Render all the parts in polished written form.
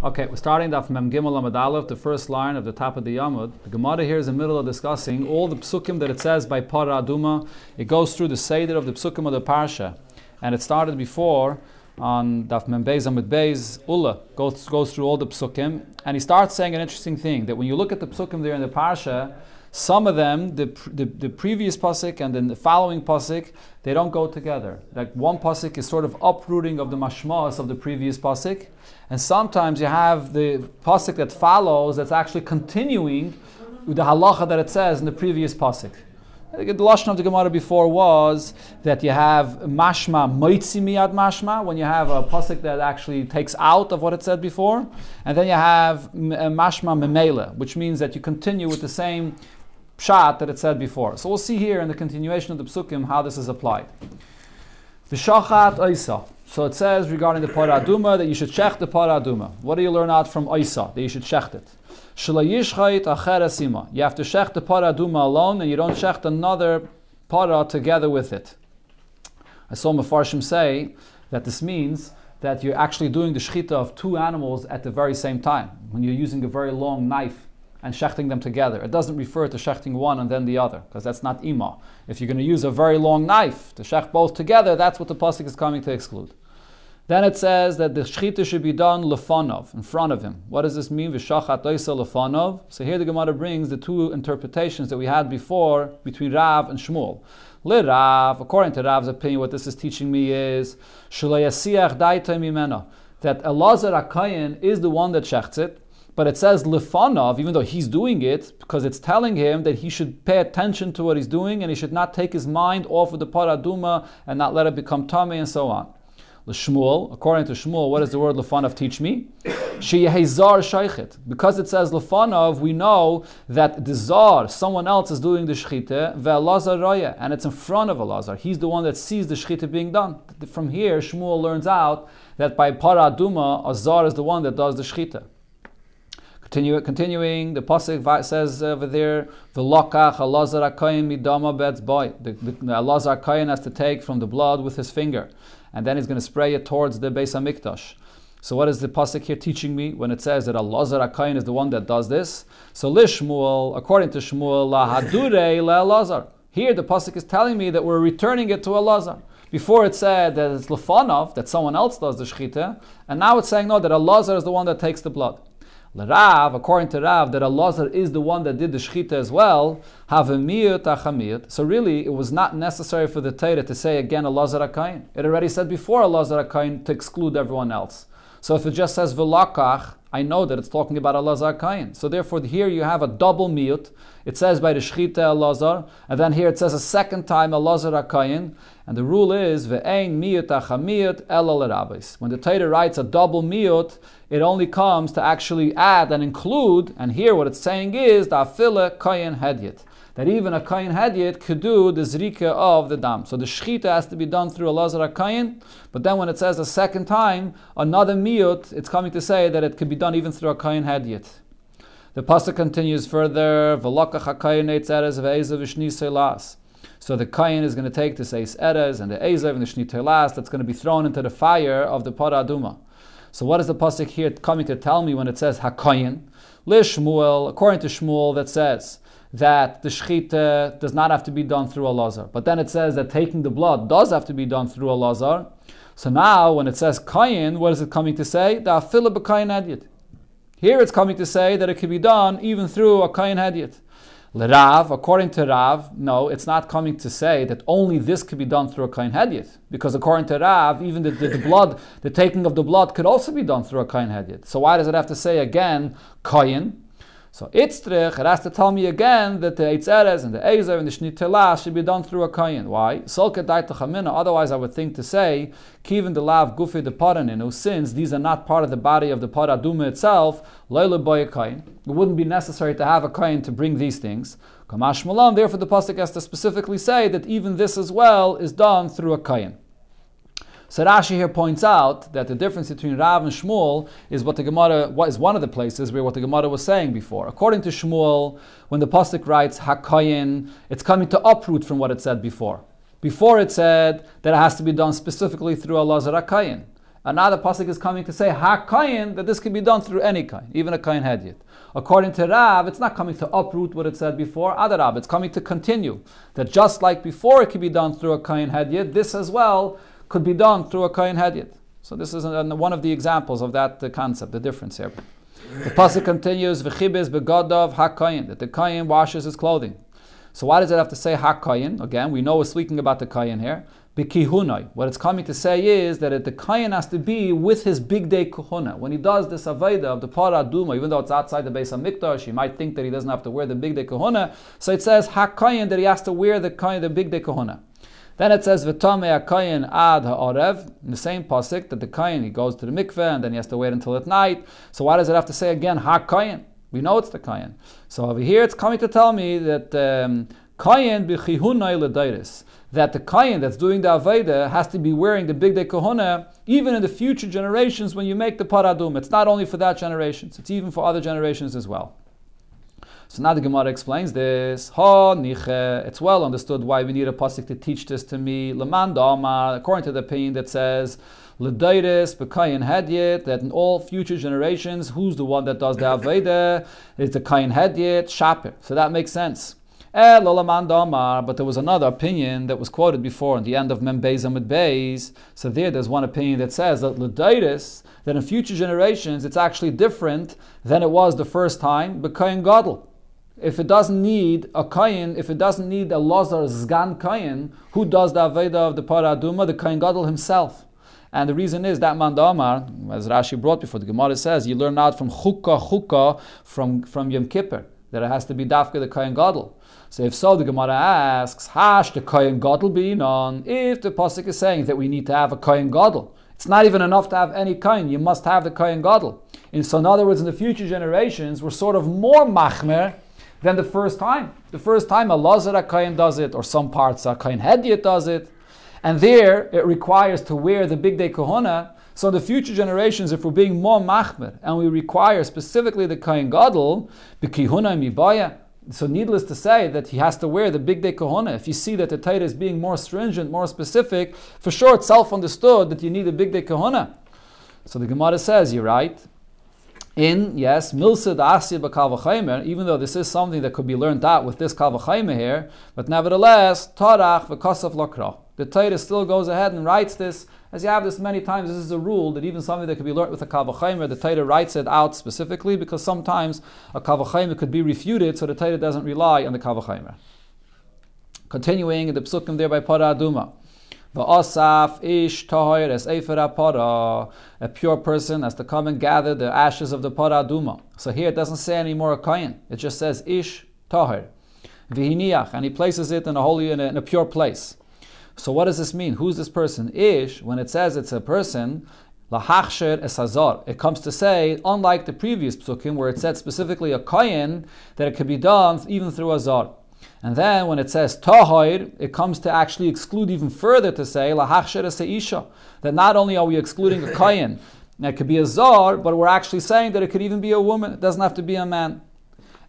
Okay, we're starting off Mem Gimel Amud Aleph, the first line of the top of the Yamud. The Gemara here is in the middle of discussing all the psukim that it says by Para Aduma. It goes through the Seder of the psukim of the Parsha. And it started before on Daf Mem Beis Amud Beis. Ulla goes through all the psukim. And he starts saying an interesting thing, that when you look at the psukim there in the Parsha, some of them, the previous pasuk and then the following pasuk, they don't go together. Like one pasuk is sort of uprooting of the mashmas of the previous pasuk, and sometimes you have the pasuk that follows that's actually continuing with the halacha that it says in the previous pasuk. The lashon of the Gemara before was that you have mashma moitzi miyad mashma, when you have a pasuk that actually takes out of what it said before, and then you have mashma memela, which means that you continue with the same pshat that it said before. So we'll see here in the continuation of the psukim how this is applied. V'shachat oisa. So it says regarding the para aduma that you should shecht the para aduma. What do you learn out from oisa? That you should shecht it. You have to shecht the para aduma alone, and you don't shecht another para together with it. I saw Mefarshim say that this means that you're actually doing the shechita of two animals at the very same time, when you're using a very long knife and shechting them together. It doesn't refer to shechting one and then the other, because that's not ima. If you're going to use a very long knife to shecht both together, that's what the pasuk is coming to exclude. Then it says that the shechita should be done lefanov, in front of him. What does this mean? V'shachat oisa lefanov. So here the Gemara brings the two interpretations that we had before between Rav and Shmuel. Rav, according to Rav's opinion, what this is teaching me is that Elazar HaKohen is the one that shechts it, but it says lefanov, even though he's doing it, because it's telling him that he should pay attention to what he's doing and he should not take his mind off of the para aduma and not let it become tummy and so on. L'Shmuel, according to Shmuel, what does the word lefanov teach me? Sheyehezar shaychet. Because it says lefanov, we know that the zar, someone else, is doing the shechita, ve'elazar roya, and it's in front of Elazar. He's the one that sees the shechita being done. From here, Shmuel learns out that by para aduma, a zar is the one that does the shechita. Continuing, the pasuk says over there, "V'lokach Elazar HaKohen midama betz boy." The Elazar HaKohen has to take from the blood with his finger, and then he's going to spray it towards the Beis Hamikdash. So what is the pasuk here teaching me when it says that Elazar HaKohen is the one that does this? So Lishmuel, according to Shmuel, la hadurei la Elazar. Here the pasuk is telling me that we're returning it to Elazar. Before it said that it's lefanov, that someone else does the shechita, and now it's saying no, that Elazar is the one that takes the blood. Rav, according to Rav, that Elazar is the one that did the shechita as well. So really, it was not necessary for the Torah to say again Elazar HaKohen. It already said before Elazar HaKohen to exclude everyone else. So if it just says v'lakach, I know that it's talking about Elazar HaKohen. So therefore, here you have a double miyut. It says by the shechita Elazar, and then here it says a second time Elazar HaKohen. And the rule is ve'ein miyut achamiyut ela l'rabbis. When the Torah writes a double miyut, it only comes to actually add and include. And here what it's saying is the afila kohen hedyet, that even a kohen hedyet could do the zrika of the dam. So the shechita has to be done through Elazar HaKohen, but then when it says a second time another miyut, it's coming to say that it could be done even through a kohen hedyet. The pasuk continues further, v'lokach HaKohen eitz erez ve'ezav v'shni seilas. So the kohen is going to take this eis erez and the ezav and the shni seilas that's going to be thrown into the fire of the para aduma. So what is the pasuk here coming to tell me when it says HaKohen? Lishmuel, according to Shmuel, that says that the shechita does not have to be done through Elazar. But then it says that taking the blood does have to be done through Elazar. So now when it says Kohen, what is it coming to say? The afila b'kohen hedyet. Here it's coming to say that it can be done even through a kohen hedyet. Rav, according to Rav, no, it's not coming to say that only this could be done through a kohen hedyet, because according to Rav, even the blood, the taking of the blood could also be done through a kohen hedyet. So why does it have to say again kohen? So itztrich, it has to tell me again that the eitz erez and the ezer and the shni telah should be done through a kohen. Why? Solke daita chamina. Otherwise, I would think to say kiven the lav gufi the paraninu, since these are not part of the body of the para aduma itself. Loyle boy a kohen. It wouldn't be necessary to have a kohen to bring these things. Kamash malam. Therefore, the pasuk has to specifically say that even this as well is done through a kohen. So Rashi here points out that the difference between Rav and Shmuel is what the Gemara is one of the places where what the Gemara was saying before. According to Shmuel, when the pasuk writes HaKohen, it's coming to uproot from what it said before. Before it said that it has to be done specifically through Elazar HaKohen. And now the pasuk is coming to say ha-kayin, that this can be done through any kayin, even a kayin hedyet. According to Rav, it's not coming to uproot what it said before. Adarab, it's coming to continue. That just like before it could be done through a kayin hedyet, this as well could be done through a kayin hedyet. So this is one of the examples of that concept, the difference here. The pasuk continues, v'chibes begodav ha-kayin, that the kayin washes his clothing. So why does it have to say ha-kayin? Again, we know we're speaking about the kayin here. B'kihunai. What it's coming to say is that the kayin has to be with his big day kuhuna. When he does this avodah of the para duma, even though it's outside the Beis HaMikdash, he might think that he doesn't have to wear the big day kuhuna. So it says ha-kayin, that he has to wear the big day kuhuna. Then it says v'tamei ha-kayin ad ha'arev, in the same pasuk, that the kayin, he goes to the mikveh and then he has to wait until at night. So why does it have to say again ha-kayin? We know it's the kayin. So over here it's coming to tell me that kayin b'chihunai l'dairis, that the kayin that's doing the Aveda has to be wearing the big day kohuna even in the future generations when you make the paradum. It's not only for that generation, it's even for other generations as well. So now the Gemara explains this. Ha niche. It's well understood why we need a pasuk to teach this to me. Leman da'amar, according to the opinion that says l'dairis b'kayin hedyet, that in all future generations, who's the one that does the Aveda? It's the kayin hedyet, shaper. So that makes sense. But there was another opinion that was quoted before in the end of Mem Beis Amud Beis. So there's one opinion that says that l'dairis, that in future generations it's actually different than it was the first time, but kayin gadol. If it doesn't need a kayin, if it doesn't need a lazar zgan kayin, who does the aveda of the paraduma? The kayin gadol himself. And the reason is that man damar, as Rashi brought before, the Gemara says you learn out from chukka from Yom Kippur that it has to be dafka the kayin gadol. So if so, the Gemara asks, hash the kayin gadol being on? If the pasuk is saying that we need to have a kayin gadol, it's not even enough to have any kayin. You must have the kayin gadol. And so in other words, in the future generations, we're sort of more machmer than the first time. The first time a lazar kayin does it, or some parts a kayin hedyet does it, and there it requires to wear the big day kohona. So in the future generations, if we're being more machmer and we require specifically the kayin gadol, b'kihuna mibaya. So needless to say that he has to wear the big day kohona. If you see that the Torah is being more stringent, more specific, for sure it's self-understood that you need a big day kohona. So the Gemara says, you're right. Yes, milsa da'asya b'kal v'chaymer, even though this is something that could be learned out with this kal v'chaymer here, but nevertheless, tarach v'kasav lakra. The Torah still goes ahead and writes this, as you have this many times. This is a rule that even something that could be learned with a kal v'chaymer, the Torah writes it out specifically, because sometimes a kal v'chaymer could be refuted, so the Torah doesn't rely on the kal v'chaymer. Continuing in the psukim there by para aduma. V'asaf ish tahir es efer para, a pure person has to come and gather the ashes of the para aduma. So here it doesn't say anymore a kayin, it just says ish tahir. V'hiniach, and he places it in a holy, in a pure place. So what does this mean? Who's this person? Ish, when it says it's a person, lahachsher es hazar, it comes to say, unlike the previous psukim where it said specifically a kayin, that it could be done even through hazar. And then when it says tahir, it comes to actually exclude even further to say lahachsher es isha, that not only are we excluding a kayin, it could be a zar, but we're actually saying that it could even be a woman. It doesn't have to be a man.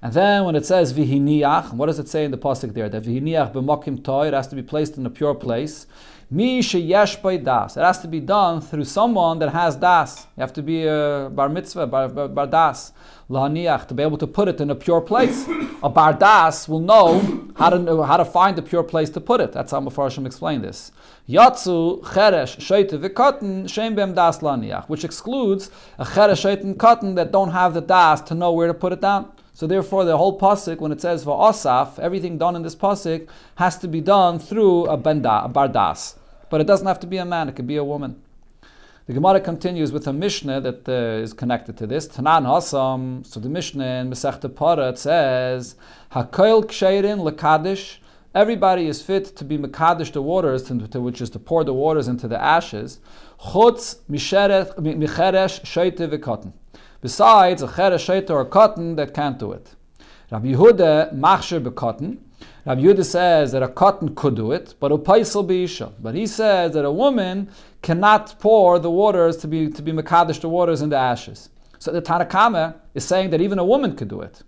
And then when it says vihiniach, what does it say in the pasuk there? That vihiniach b'makim tahir, it has to be placed in a pure place. Mi sheyesh by das, it has to be done through someone that has das. You have to be a bar mitzvah, bar das, lahaniach, to be able to put it in a pure place. A bar das will know how to find a pure place to put it. That's how Mefarshim explain this. Yatsu cheresh sheite v'katan shem bem das lahaniach, which excludes a cheresh sheite and katan that don't have the das to know where to put it down. So therefore, the whole pasuk, when it says v'asaf, everything done in this pasuk has to be done through a bardas. But it doesn't have to be a man; it could be a woman. The Gemara continues with a Mishnah that is connected to this. Tanan Hasam. So the Mishnah in Masechta Para, it says, Hakoil ksherin lekadish. Everybody is fit to be mekadesh the waters, which is to pour the waters into the ashes. Chutz micheresh sheite v'katan. Besides a cheresh sheite or a cotton that can't do it. Rabbi Yehuda machsher b'katan. Rabbi Yehuda says that a cotton could do it, but a paisel b'isha. But he says that a woman cannot pour the waters to be mekadesh the waters in the ashes. So the Tanakama is saying that even a woman could do it,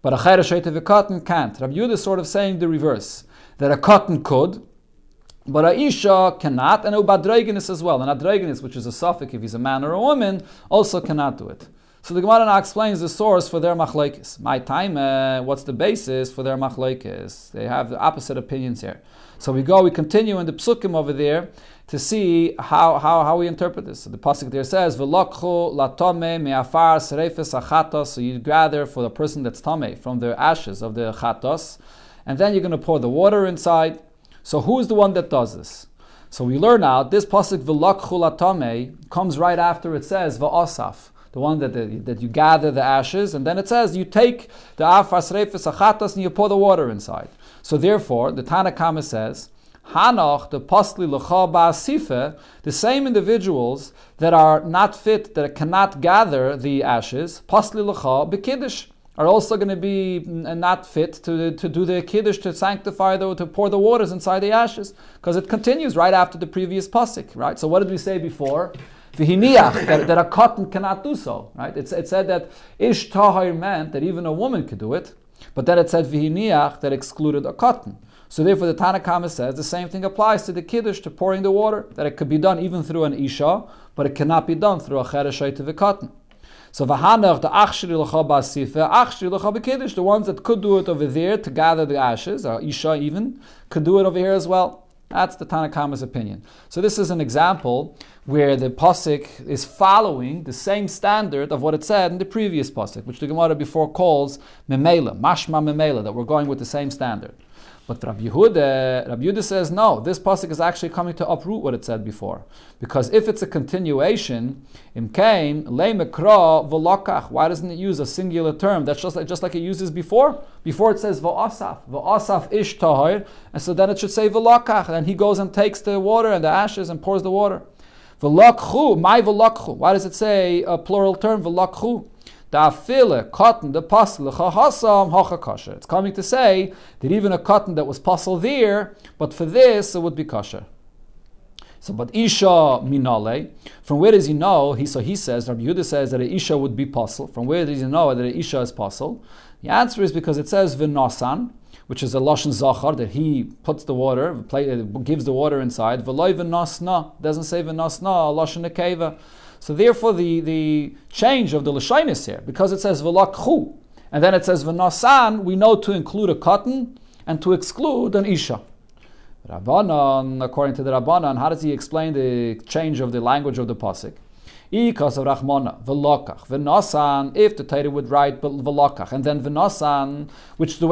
but a cheresh sheite v'katan can't. Rabbi Yehuda is sort of saying the reverse, that a cotton could, But a isha cannot, and ubadreigenis as well. And adreigenis, which is a suffix if he's a man or a woman, also cannot do it. So the Gemara now explains the source for their machlokes. My time, what's the basis for their machlokes? They have the opposite opinions here. So we continue in the psukim over there to see how we interpret this. So the pasuk there says, "V'lokchu latome me'afar serefes achatos." So you gather for the person that's tame from the ashes of the chatos, and then you're going to pour the water inside. So who is the one that does this? So we learn out this pasuk "V'lokchu latome" comes right after it says "V'osaf." The one that you gather the ashes, and then it says you take the afar serefes achatos and you pour the water inside. So therefore, the Tana Kama says, Hanoch, the Pasli L'cha Ba'asife, the same individuals that are not fit, that cannot gather the ashes, Pasli L'cha B'Kiddush, are also going to be not fit to do the Kiddush, to sanctify, to pour the waters inside the ashes, because it continues right after the previous pasuk, right? So what did we say before? V'hiniach, that a cotton cannot do so, right? It said that ish tahir meant that even a woman could do it, but then it said v'hiniach that excluded a cotton. So therefore the Tana Kama says the same thing applies to the kiddush, to pouring the water, that it could be done even through an isha, but it cannot be done through a chereshay to the cotton. So v'hanach the achshiri l'cha ba'asifa, achshiri l'cha b'kiddush, the ones that could do it over there to gather the ashes, or isha even, could do it over here as well. That's the Tana Kama's opinion. So this is an example where the pasuk is following the same standard of what it said in the previous pasuk, which the Gemara before calls memela, mashma memela, that we're going with the same standard. But Rabbi Yehuda says no, this pasuk is actually coming to uproot what it said before. Because if it's a continuation, imkain le'mekra v'lokach, why doesn't it use a singular term? That's just like it uses before. Before it says v'asaf ish tahir, and so then it should say v'lokach, and he goes and takes the water and the ashes and pours the water. V'lokchu, my v'lokchu. Why does it say a plural term v'lokchu? Da'afile, cotton, the pasel, chahasam, hachakasher. It's coming to say that even a cotton that was pasel there, but for this it would be kosher. So, but isha minale, from where does he know? He says, Rabbi Yehuda says that an isha would be pasel. From where does he know that an isha is pasel? The answer is because it says v'nasan, which is a lashon zachar, that he puts the water, gives the water inside. V'loi v'nasna, doesn't say v'nasna, a lashon nekeva. So therefore the change of the lashonis here, because it says v'lakchu, and then it says v'nasan, we know to include a cotton and to exclude an isha. Rabbanan, according to the Rabbanan, how does he explain the change of the language of the pasuk? Ikas of Rachmana, v'lokach, v'nasan, if the Torah would write v'lokach, and then v'nasan, which is the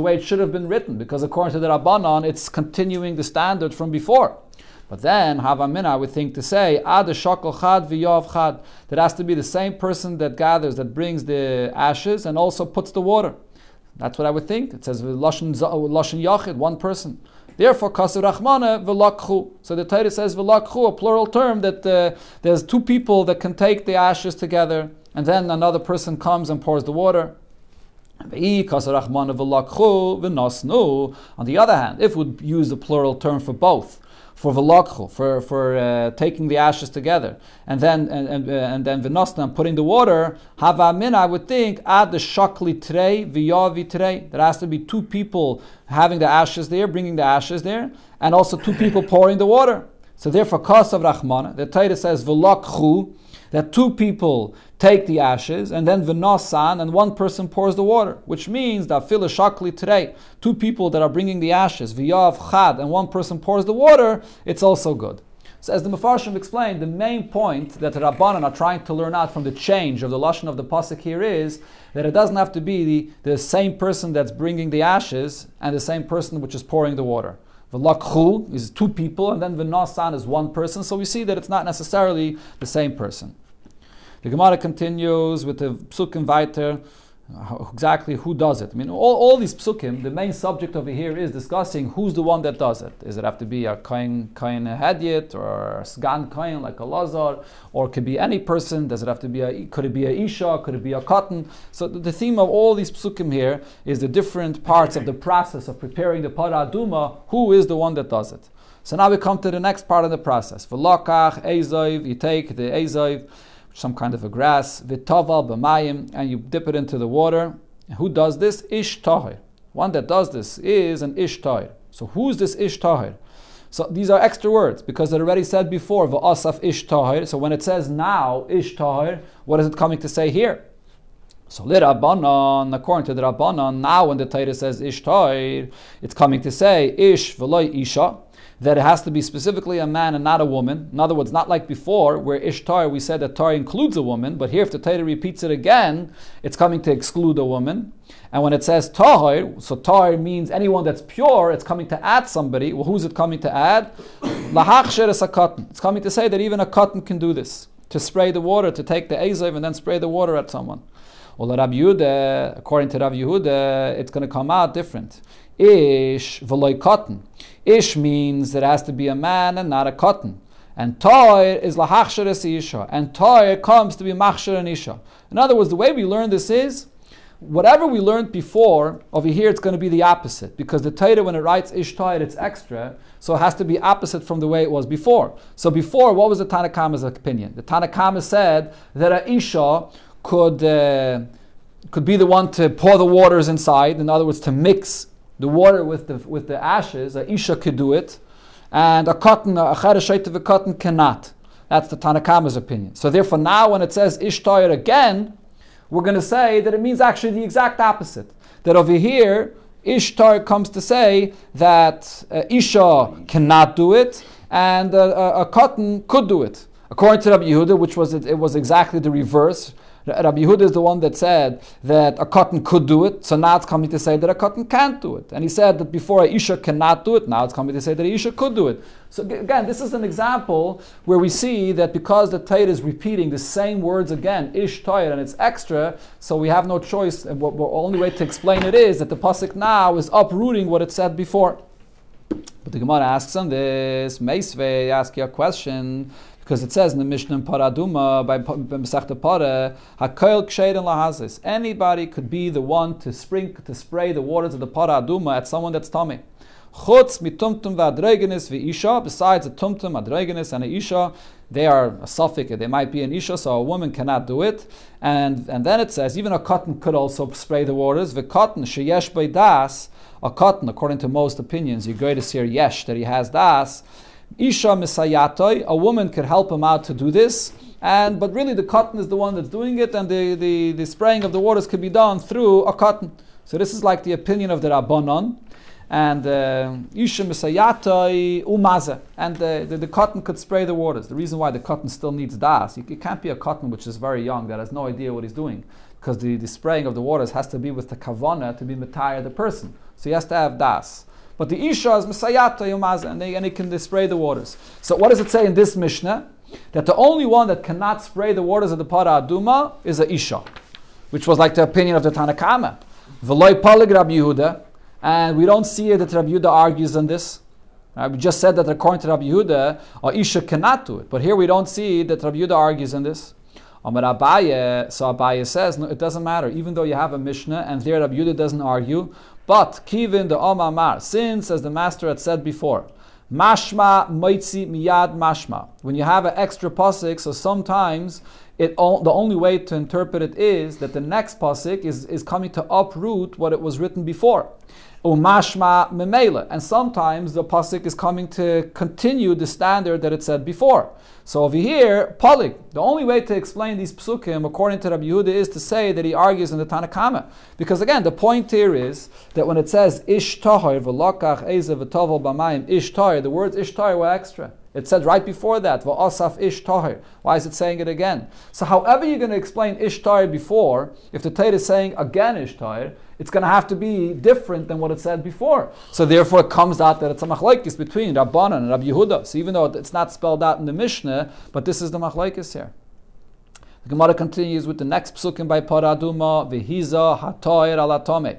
way it should have been written, because according to the Rabbanan, it's continuing the standard from before. But then, Havamina, I would think to say, Ad shakal chad v'yav chad. That has to be the same person that gathers, that brings the ashes, and also puts the water. That's what I would think. It says Lashon Yachid, one person. Therefore, Kasur Rachmana v'lakchu. So the Torah says v'lakchu, a plural term, that there's two people that can take the ashes together, and then another person comes and pours the water. On the other hand, if we would use the plural term for both, for v'lakchu, for taking the ashes together, and then v'nosna, putting the water, havamin, I would think, add the shakli trei v'yavi trei. There has to be two people having the ashes there, bringing the ashes there, and also two people pouring the water. So therefore, kasav rachmana, the Torah says v'lakchu, that two people take the ashes, and then v'nasan, and one person pours the water, which means that fila shakli today, two people that are bringing the ashes, v'yav chad, and one person pours the water, it's also good. So as the Mefarshim explained, the main point that the Rabbanan are trying to learn out from the change of the lashon of the pasuk here is that it doesn't have to be the same person that's bringing the ashes and the same person which is pouring the water. V'lakchu is two people, and then v'nasan is one person, so we see that it's not necessarily the same person. The Gemara continues with the psukim weiter, exactly who does it. I mean, all these psukim, the main subject over here is discussing who's the one that does it. Does it have to be a kohen hedyet, or a sgan kohen like a lazar, or it could be any person? Does it have to be could it be a isha? Could it be a cotton? So the theme of all these psukim here is the different parts of the process of preparing the para aduma. Who is the one that does it? So now we come to the next part of the process. V'lokach ezoiv, you take the ezoiv, some kind of a grass, v'taval b'mayim, and you dip it into the water. And who does this? Ish tahir. One that does this is an ish tahir. So who is this ish tahir? So these are extra words because it already said before, v'asaf ish tahir. So when it says now, ish tahir, what is it coming to say here? So l'Rabbanan, according to the Rabbanan, now when the Torah says ish tahir, it's coming to say ish v'loy isha, that it has to be specifically a man and not a woman. In other words, not like before, where ish tahir, we said that tahir includes a woman, but here if the Torah repeats it again, it's coming to exclude a woman. And when it says tahir, so tahir means anyone that's pure, it's coming to add somebody. Well, who's it coming to add? Lahachsher es a cotton. It's coming to say that even a cotton can do this, to spray the water, to take the ezav and then spray the water at someone. Well, Rabbi Yehuda, according to Rabbi Yehuda, it's going to come out different. Ish v'loy cotton. Ish means that it has to be a man and not a cotton. And tahir is lahachsher es isha. And tahir comes to be machsher and isha. In other words, the way we learn this is, whatever we learned before, over here it's going to be the opposite. Because the Torah, when it writes ish tahir, it's extra. So it has to be opposite from the way it was before. So before, what was the Tanna Kama's opinion? The Tanna Kama said that a isha could be the one to pour the waters inside. In other words, to mix the water with the ashes. A isha could do it. And a cotton, a cheresh of a cotton cannot. That's the Tanna Kama's opinion. So therefore now when it says ish tahir again, we're going to say that it means actually the exact opposite. That over here, ish tahir comes to say that isha cannot do it, and a cotton could do it. According to Rabbi Yehuda, it was exactly the reverse. Rabbi Yehuda is the one that said that a cotton could do it, so now it's coming to say that a cotton can't do it. And he said that before a isha cannot do it, now it's coming to say that a isha could do it. So again, this is an example where we see that because the Torah is repeating the same words again, ish tahir, and it's extra, so we have no choice, and the only way to explain it is that the pasuk now is uprooting what it said before. But the Gemara asks on this, Meisvei, ask you a question, because it says in the Mishnah in Paraduma by Masechta Parah, Hakoil Ksheir and Lahazis. Anybody could be the one to spray the waters of the Paraduma at someone that's tummy. Chutz mitumtum v'adregenis v'isha. Besides a tumtum, adregenis, and a isha, they are a suffix. They might be an isha, so a woman cannot do it. And then it says even a cotton could also spray the waters. V'cotton sheyesh b'das. A cotton, according to most opinions, you're going to see yesh that he has das. Isha misayatoi, a woman could help him out to do this, but really the cotton is the one that's doing it, and the spraying of the waters could be done through a cotton. So this is like the opinion of the Rabbanon, and Isha misayatoi umaze, and the cotton could spray the waters. The reason why the cotton still needs das, it can't be a cotton which is very young, that has no idea what he's doing, because the spraying of the waters has to be with the kavana to be matayah the person. So he has to have das. But the isha is misayata yomaz, and he can spray the waters. So what does it say in this Mishnah? That the only one that cannot spray the waters of the Para Aduma is a isha, which was like the opinion of the Tanna Kama. V'loy palig Rabbi Yehuda, and we don't see that Rabbi Yehuda argues on this. We just said that according to Rabbi Yehuda, a isha cannot do it. But here we don't see that Rabbi Yehuda argues on this. Amar Abaye, so Abaye says, no, it doesn't matter. Even though you have a Mishnah, and there Rabbi Yehuda doesn't argue, but kivin the Omar, since, as the master had said before, mashma moitzi miyad mashma. When you have an extra pasuk, so sometimes the only way to interpret it is that the next pasuk is coming to uproot what it was written before. Umashma memela, and sometimes the pasuk is coming to continue the standard that it said before. So over here, Palik, the only way to explain these psukim, according to Rabbi Yehuda, is to say that he argues in the Tanna Kama. Because again, the point here is that when it says ish tahir v'lokach ezev v'tovel b'mayim ish tahir, the words ish tahir were extra. It said right before that, v'asaf ish tahir. Why is it saying it again? So however you're going to explain ish tahir before, if the Torah is saying again ish tahir, it's going to have to be different than what it said before. So therefore it comes out that it's a machlokes between Rabbanan and Rabbi Yehuda. So even though it's not spelled out in the Mishnah, but this is the machlokes here. The Gemara continues with the next psukim by Paraduma, v'hiza hatoir alatome,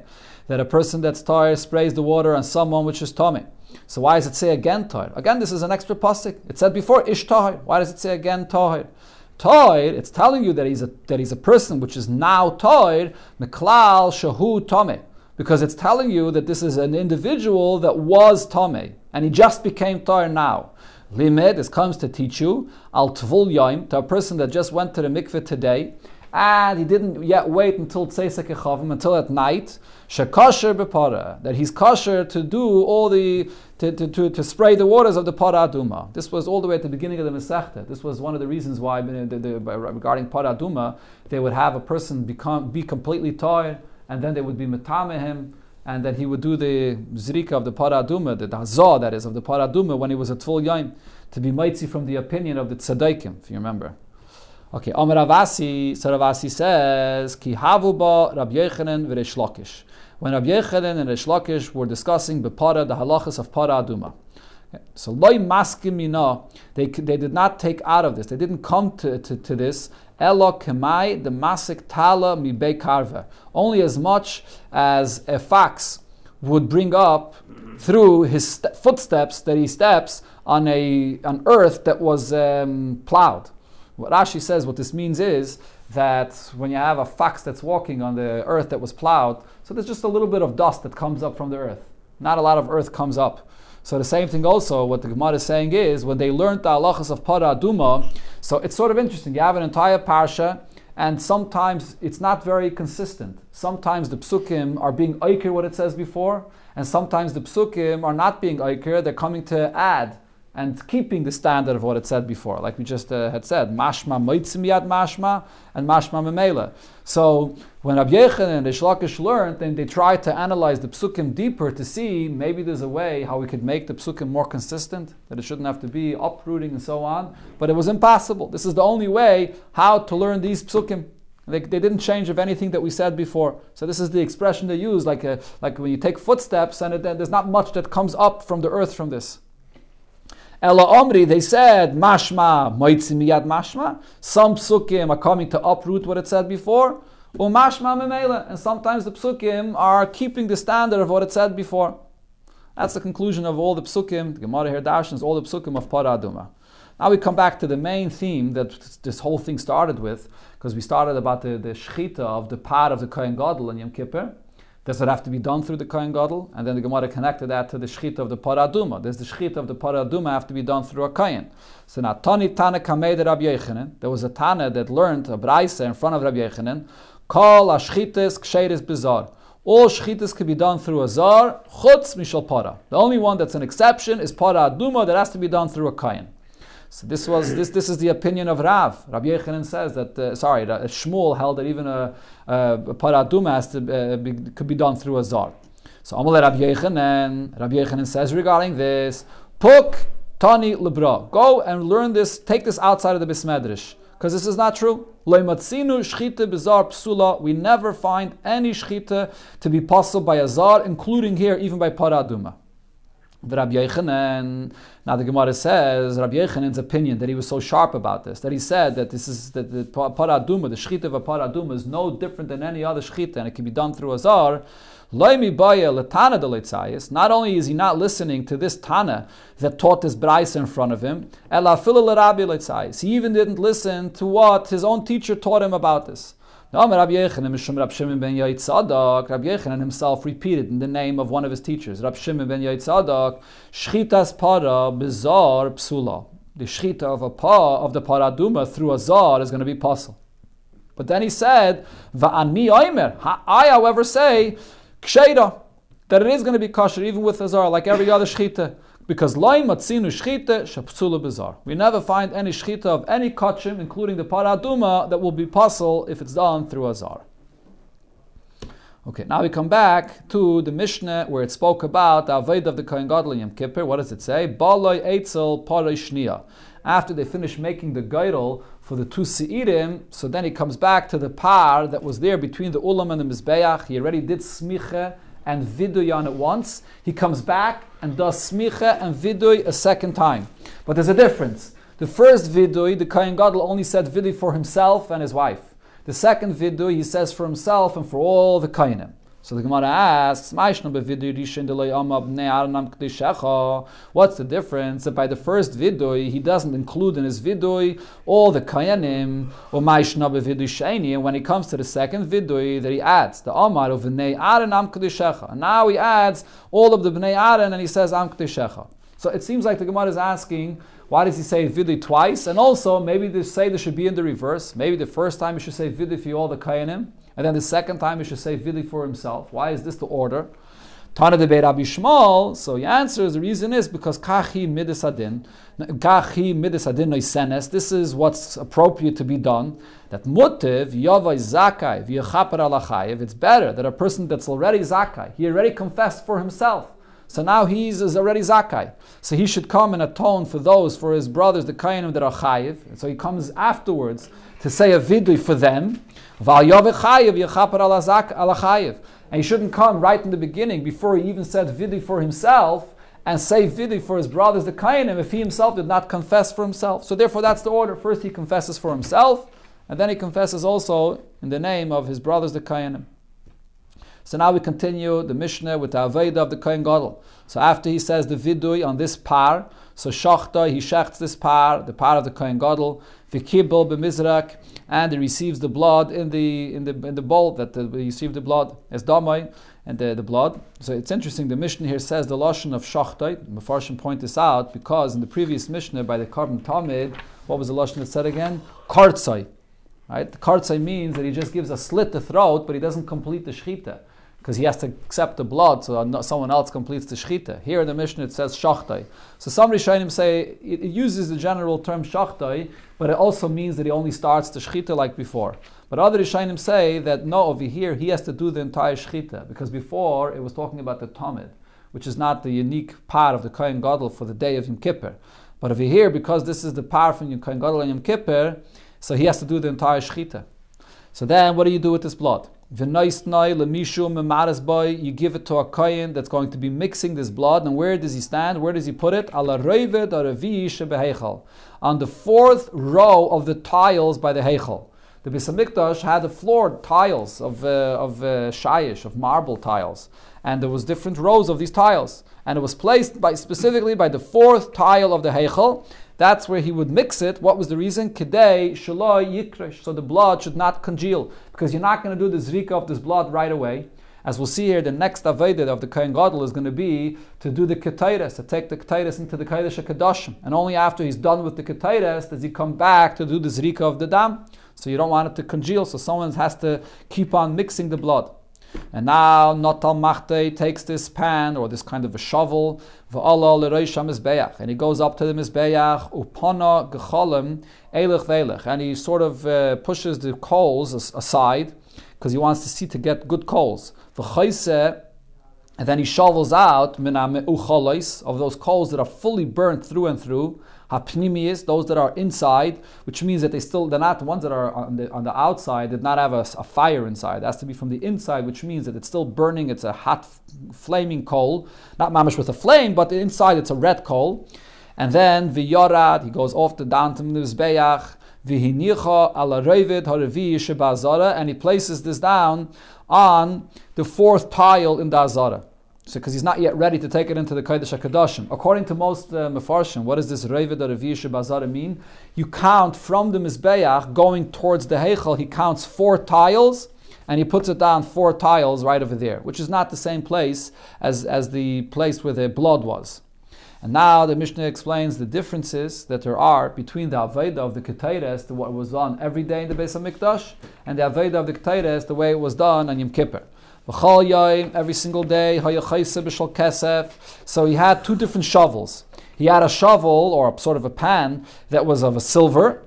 that a person that's tired sprays the water on someone which is tome. So why does it say again tahir? Again, this is an extra pasuk. It said before ish tahir. Why does it say again tahir? Tahir, it's telling you that he's a person which is now tahir, meklal shahu tame, because it's telling you that this is an individual that was tame and he just became tahir now. Limed, this comes to teach you al tvul yaim, to a person that just went to the mikveh today, and he didn't yet wait until Tzeisek Echavim, until at night, shekasher bepara, that he's kosher to do all the to spray the waters of the para aduma. This was all the way at the beginning of the Masechta. This was one of the reasons why regarding para aduma, they would have a person be completely tired, and then they would be metame him, and then he would do the zrika of the para aduma, the hazah, that is, of the para aduma, when he was at full yaim, to be mitzi from the opinion of the tzaddikim, if you remember. Okay, Amar Ravasi, so Ravasi says, Ki havu ba Rabbi Yochanan v'Reish Lakish. When Rabbi Yochanan and Reish Lakish were discussing the halachas of para aduma. So loy maskim mina, they did not take out of this, they didn't come to this, elo kemai the masik tala mi bei karva, only as much as a fox would bring up through his footsteps that he steps on earth that was plowed. What Rashi says, what this means is that when you have a fox that's walking on the earth that was plowed, so there's just a little bit of dust that comes up from the earth. Not a lot of earth comes up. So the same thing also, what the Gemara is saying is, when they learned the halachas of para aduma, so it's sort of interesting. You have an entire parsha, and sometimes it's not very consistent. Sometimes the psukim are being oiker what it says before, and sometimes the psukim are not being oiker, they're coming to add and keeping the standard of what it said before, like we just had said, mashma moitzim yad mashma and mashma memela. So when Rabbi Yochanan and Reish Lakish learned, then they tried to analyze the psukim deeper to see maybe there's a way how we could make the psukim more consistent, that it shouldn't have to be uprooting and so on. But it was impossible. This is the only way how to learn these psukim. They didn't change of anything that we said before. So this is the expression they use, like when you take footsteps and there's not much that comes up from the earth from this. Ela Omri, they said, mashma, moitzim miyad mashma. Some psukim are coming to uproot what it said before. Mashma memela. And sometimes the psukim are keeping the standard of what it said before. That's the conclusion of all the psukim, the Gemara here darshans, all the psukim of para aduma. Now we come back to the main theme that this whole thing started with, because we started about the shechita of the part of the Kohen Gadol in Yom Kippur. Does it have to be done through the Kohen Gadol? And then the Gemara connected that to the shechita of the para aduma. Does the shechita of the para aduma have to be done through a Kohen? So now, Tani Tana Kamei de Rabbi Yochanan, there was a Tana that learned a Braisa in front of Rabbi Yochanan, Kol HaShechitas Ksheris Bizar. All shechitas can be done through a zar, chutz mishal para. The only one that's an exception is para aduma, that has to be done through a Kohen. So this is the opinion of Rav. Rabbi Yochanan says that Shmuel held that even a para aduma could be done through a zar. So Amalei Rabbi Yochanan says regarding this, Puk Tani Lebra. Go and learn this. Take this outside of the Bismedrish, because this is not true. We never find any shchita to be possible by a zar, including here even by para aduma. The Rabbi Yochanan, now the Gemara says Rabbi Yochanan's opinion that he was so sharp about this, that he said that this is that the para aduma, the shchita of a para aduma is no different than any other shchita, and it can be done through a zar. Not only is he not listening to this Tana that taught this Braisa in front of him, he even didn't listen to what his own teacher taught him about this. Rabbi Yochanan himself repeated in the name of one of his teachers, Rabbi Shimon ben Yoitzadak, Shchitas para bizar psula. The shchita of the para aduma through a zar is going to be possible. But then he said, Va'ani oimer, I however say, Ksheira, that it is going to be kosher even with a zar, like every other shchita. Because loy matzinu shchita shapsula bizar. We never find any shchita of any kachim, including the para aduma, that will be possible if it's done through a zar. Okay, now we come back to the Mishnah where it spoke about the Avodah of the Kohen Gadol in Yom Kippur. What does it say? Baloi eitzel paroi shniya. After they finish making the geidel for the two seirim, so then he comes back to the par that was there between the ulam and the mizbeach. He already did smicha and vidui on it once. He comes back and does smicha and vidui a second time. But there's a difference. The first vidui, the Kohen Gadol only said vidui for himself and his wife. The second vidui, he says for himself and for all the Kohanim. So the Gemara asks, what's the difference that by the first vidui, he doesn't include in his vidui all the Kohanim, and when he comes to the second vidui, that he adds the Amar of Bnei Aaron Am Kedushecha. And now he adds all of the Bnei Aaron and he says Am Kedushecha. So it seems like the Gemara is asking, Why does he say vidui twice? And also, maybe they say there should be in the reverse. Maybe the first time he should say vidui for all the kayanim, and then the second time he should say vidui for himself. Why is this the order? Tana de Rabbi Shmuel. So he answers, the reason is because kachi midas adin noisenes. This is what's appropriate to be done. That mutiv yavai zakai v'yachaper alachayev. It's better that a person that's already zakai, he already confessed for himself. So now he's already zakai. So he should come and atone for his brothers, the kayanim that are chayiv. And so he comes afterwards to say a vidui for them. V'al yavai chayev v'yachaper alachayev. And he shouldn't come right in the beginning, before he even said vidui for himself, and say vidui for his brothers, the kayanim, if he himself did not confess for himself. So therefore that's the order. First he confesses for himself, and then he confesses also in the name of his brothers, the kayanim. So now we continue the Mishnah with the Aveda of the Kohen Gadol. So after he says the vidui on this par, so shachta, he shechts this par, the par of the Kohen Gadol, v'kibel b'mizrak, and he receives the blood in the bowl that he received the blood as damai and the blood. So it's interesting. The Mishnah here says the lashon of shachta. Mefarshim point this out because in the previous Mishnah by the Karban Tamid, what was the lashon that said again? Kartzai. Right? The kartzai means that he just gives a slit to throat, but he doesn't complete the shechita, because he has to accept the blood, so someone else completes the shechita. Here in the Mishnah it says shachtai. So some Rishonim say it uses the general term shachtai, but it also means that he only starts the shechita like before. But other Rishonim say that no, over here he has to do the entire shechita, because before it was talking about the tamid, which is not the unique part of the Kohen Gadol for the day of Yom Kippur. But over here, because this is the part from Kohen Gadol and Yom Kippur, so he has to do the entire shechita. So then what do you do with this blood? You give it to a kohen that's going to be mixing this blood, and where does he stand? Where does he put it? On the fourth row of the tiles by the heichal. The Beis Hamikdash had the floor tiles of shayish, of marble tiles, and there was different rows of these tiles, and it was placed specifically by the fourth tile of the heichal. That's where he would mix it. What was the reason? Kedei shaloi yikresh, so the blood should not congeal, because you're not going to do the zrika of this blood right away. As we'll see here, the next aveda of the Kohen Gadol is going to be to do the ketayres, to take the ketayres into the Kodesh HaKadoshim. And only after he's done with the ketayres does he come back to do the zrika of the dam. So you don't want it to congeal, so someone has to keep on mixing the blood. And now Natal Machte takes this pan or this kind of a shovel, and he goes up to the Mizbeach, upana gecholim elich velech, and he sort of pushes the coals aside because he wants to see to get good coals. And then he shovels out of those coals that are fully burnt through and through. Hapnimius, those that are inside, which means that they're not the ones that are on the outside, did not have a fire inside. It has to be from the inside, which means that it's still burning, it's a hot, flaming coal. Not mamish with a flame, but the inside it's a red coal. And then v'yorad, he goes off down to the Mizbeach, v'hinicha ala revid haravi shebazara, and he places this down on the fourth tile in the Azara. So, because he's not yet ready to take it into the Kodesh HaKadoshim. According to most Mefarshim, what does this Revid or Revi Shebazara mean? You count from the Mizbeach going towards the Heichel, he counts 4 tiles, and he puts it down 4 tiles right over there, which is not the same place as the place where the blood was. And now the Mishnah explains the differences that there are between the Aveda of the Ketayres, what was done every day in the Beis HaMikdash, and the Aveda of the Ketayres, the way it was done on Yom Kippur. Every single day, so he had 2 different shovels. He had a shovel, or sort of a pan, that was of a silver.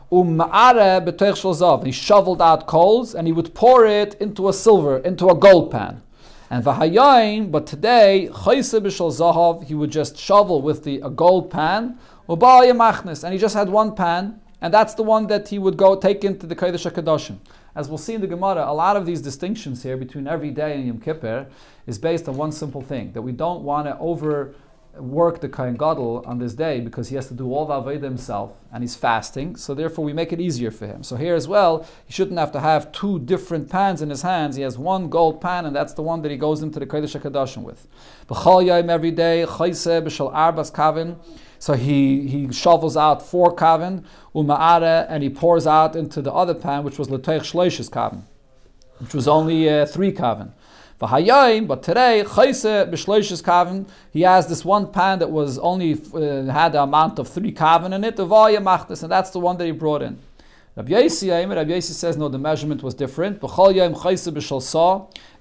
He shoveled out coals, and he would pour it into a gold pan. And but today, he would just shovel with a gold pan, and he just had 1 pan, and that's the one that he would go take into the Kodesh HaKadoshim. As we'll see in the Gemara, a lot of these distinctions here between every day and Yom Kippur is based on one simple thing, that we don't want to overwork the Kohen Gadol on this day because he has to do all the Aveda himself and he's fasting, so therefore we make it easier for him. So here as well, he shouldn't have to have 2 different pans in his hands. He has 1 gold pan, and that's the one that he goes into the Kodesh HaKadoshim with. B'chol yom every day, chayse b'shal arbas kavin. So he shovels out 4 kavin, and he pours out into the other pan, which was l'teich shleishes kavin, which was only 3 kavin. But today, he has this one pan that was only had the amount of 3 kavan in it, and that's the one that he brought in. Rabbi Yossi says, no, the measurement was different.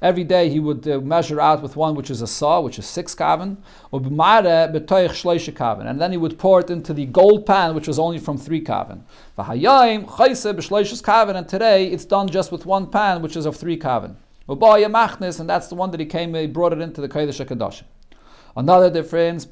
Every day he would measure out with one which is a saw, which is 6 kavan, and then he would pour it into the gold pan, which was only from 3 kavan. And today it's done just with one pan, which is of 3 kavan. And that's the one that he brought it into the Kodesh HaKadoshim. Another difference,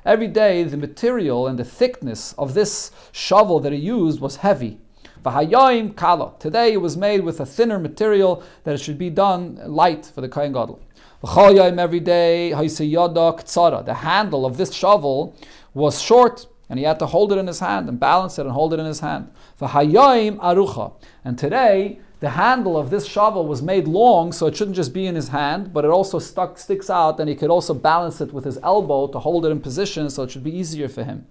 every day the material and the thickness of this shovel that he used was heavy. Today it was made with a thinner material that it should be done light for the Kohen Gadol. Every day, the handle of this shovel was short, and he had to hold it in his hand and balance it and hold it in his hand. And today, the handle of this shovel was made long, so it shouldn't just be in his hand, but it also sticks out, and he could also balance it with his elbow to hold it in position, so it should be easier for him.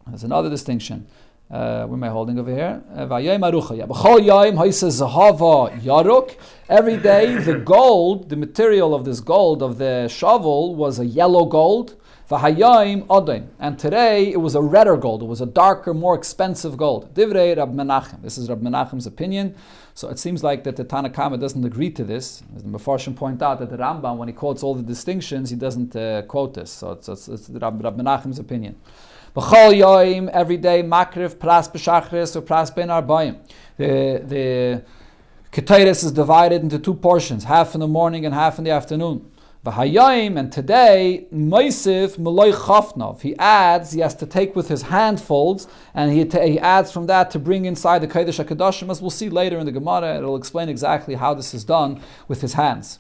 There's another distinction. Where am I holding over here? Every day, the gold, the material of this gold, of the shovel, was a yellow gold. And today it was a redder gold. It was a darker, more expensive gold. Divrei Rab Menachem. This is Rab Menachem's opinion. So it seems like that the Tanna Kama doesn't agree to this. As the Mefarshim point out that the Rambam, when he quotes all the distinctions, he doesn't quote this. So it's Rab Menachem's opinion. Every day, Makriv, Pras B'Shachris, or Pras Ben Arbayim. The Ketairis is divided into 2 portions, half in the morning and half in the afternoon. And today, Moisif Maloi Chafnov. He has to take with his handfolds, and he adds from that to bring inside the Kodesh HaKadoshim. As we'll see later in the Gemara, it'll explain exactly how this is done with his hands.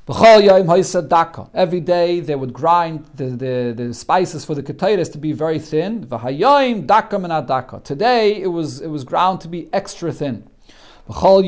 Every day they would grind the spices for the ketairis to be very thin. Today it was ground to be extra thin. Every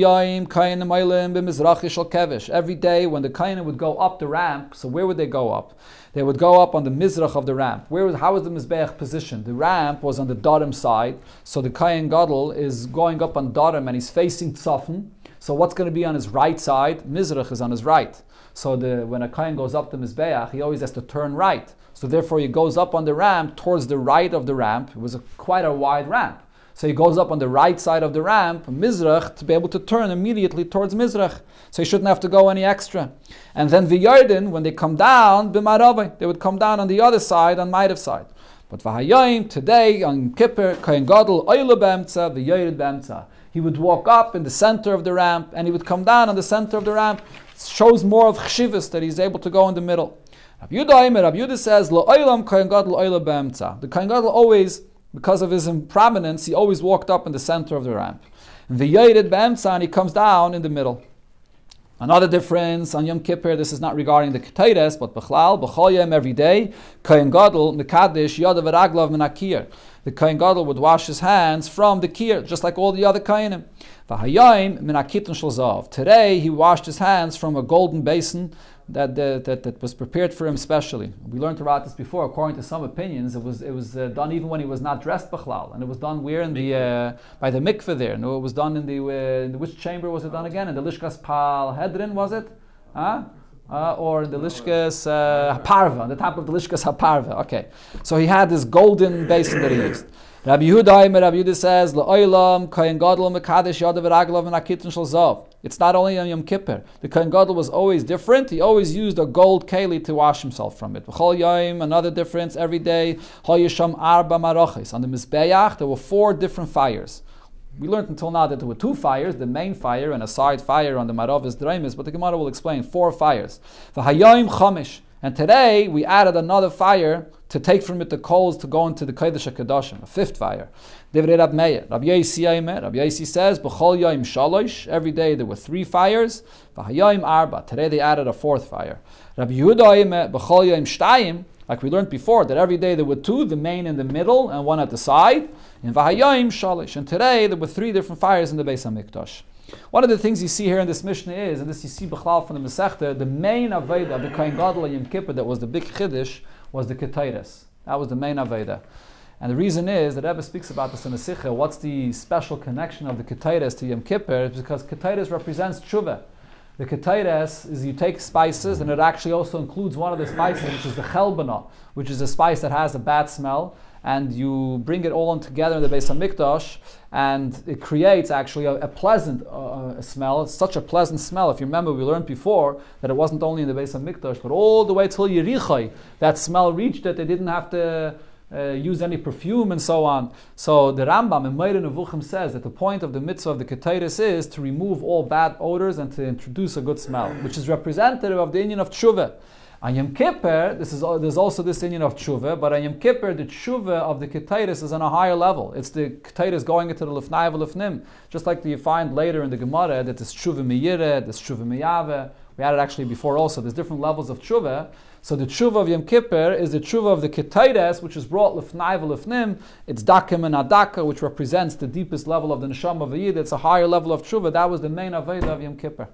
day when the Kohen would go up the ramp, so where would they go up? They would go up on the mizrach of the ramp. How was the mizbeach positioned? The ramp was on the darim side, so the Kohen Gadol is going up on darim and he's facing tzafon. So what's going to be on his right side? Mizrach is on his right. So when a Kohen goes up the mizbeach, he always has to turn right. So therefore he goes up on the ramp towards the right of the ramp. It was quite a wide ramp. So he goes up on the right side of the ramp, Mizrach, to be able to turn immediately towards Mizrach. So he shouldn't have to go any extra. And then V'yarden, when they come down, B'maravai, they would come down on the other side, on Ma'ariv side. But V'hayayim, today, on Kippur, Kohen Gadol, Oyla B'emtza, V'yared B'emtza. He would walk up in the center of the ramp, and he would come down on the center of the ramp. It shows more of chshivas, that he's able to go in the middle. Rabbi Yehuda says, Lo Oylam Kohen Gadol Oyla B'emtza. The Kohen Gadol always, because of his prominence, he always walked up in the center of the ramp. And he comes down in the middle. Another difference on Yom Kippur, this is not regarding the Ketairis, but B'chlal, B'chol Yom every day, Kohen Gadol, Mekadesh, Yodav V'raglav Menakir. The Kohen Gadol would wash his hands from the kir, just like all the other Kohenim. V'hayayim Menakitun Shel Zav. Today he washed his hands from a golden basin that was prepared for him specially. We learned about this before. According to some opinions, it was done even when he was not dressed b'chlal, and it was done where in the by the mikveh there. No, it was done in the which chamber was it done again? In the Lishkas Pal Hedrin, was it? Or in the Lishkas Haparva, on the top of the Lishkas Haparva. Okay, so he had this golden basin that he used. Rabbi Yehuda says, L'oilam Kohen Gadol Mekadesh Yodav V'raglav Menakitun Shel Zav. It's not only on Yom Kippur. The Kohen Gadol was always different. He always used a gold keli to wash himself from it. V'chol Yom, another difference every day. Hoyesham Arba Maroches. On the Mizbeach, there were 4 different fires. We learned until now that there were 2 fires, the main fire and a side fire on the Maravis Draimis, but the Gemara will explain 4 fires. V'hayom Chomish. And today we added another fire to take from it the coals to go into the Kodesh HaKadoshim, a 5th fire. Divrei Rab Meir. Rabbi Yossi says, B'chol Yom Shalosh. Every day there were 3 fires. V'hayom Arba. Today they added a 4th fire. Rabbi Yehuda B'chol Yom Shtayim. Like we learned before, that every day there were 2, the main in the middle and 1 at the side. And V'hayom Shalosh. And today there were 3 different fires in the Beis HaMikdash. One of the things you see here in this Mishnah is, and this you see B'chlal from the Masechta, the main Aveda of the Kohen Gadol Yom Kippur that was the big Chiddush was the Ketairis. That was the main Aveda. And the reason is that Rebbe speaks about this in the Sikha. What's the special connection of the Ketairis to Yom Kippur? It's because Ketairis represents tshuva. The Ketairis is you take spices, and it actually also includes one of the spices, which is the chelbana, which is a spice that has a bad smell, and you bring it all in together in the Beis HaMikdash, and it creates actually a pleasant smell. It's such a pleasant smell. If you remember, we learned before that it wasn't only in the Beis HaMikdash, but all the way till Yerichai, that smell reached it. They didn't have to use any perfume and so on. So the Rambam in Meir Nevuchim says that the point of the mitzvah of the Ketairis is to remove all bad odors and to introduce a good smell, which is representative of the inyan of tshuva. On Yom Kippur, there's also this inyan of tshuva, but on Yom Kippur, the tshuva of the Ketairis is on a higher level. It's the Ketairis going into the Lifnai v'Lifnim, just like you find later in the Gemara that there's tshuva miyire, there's tshuva miyave. We had it actually before also. There's different levels of tshuva. So the tshuva of Yom Kippur is the tshuva of the Ketairis, which is brought Lifnai v'Lifnim. It's dakim and adaka, which represents the deepest level of the neshama of the Yid. It's a higher level of tshuva. That was the main aveda of Yom Kippur.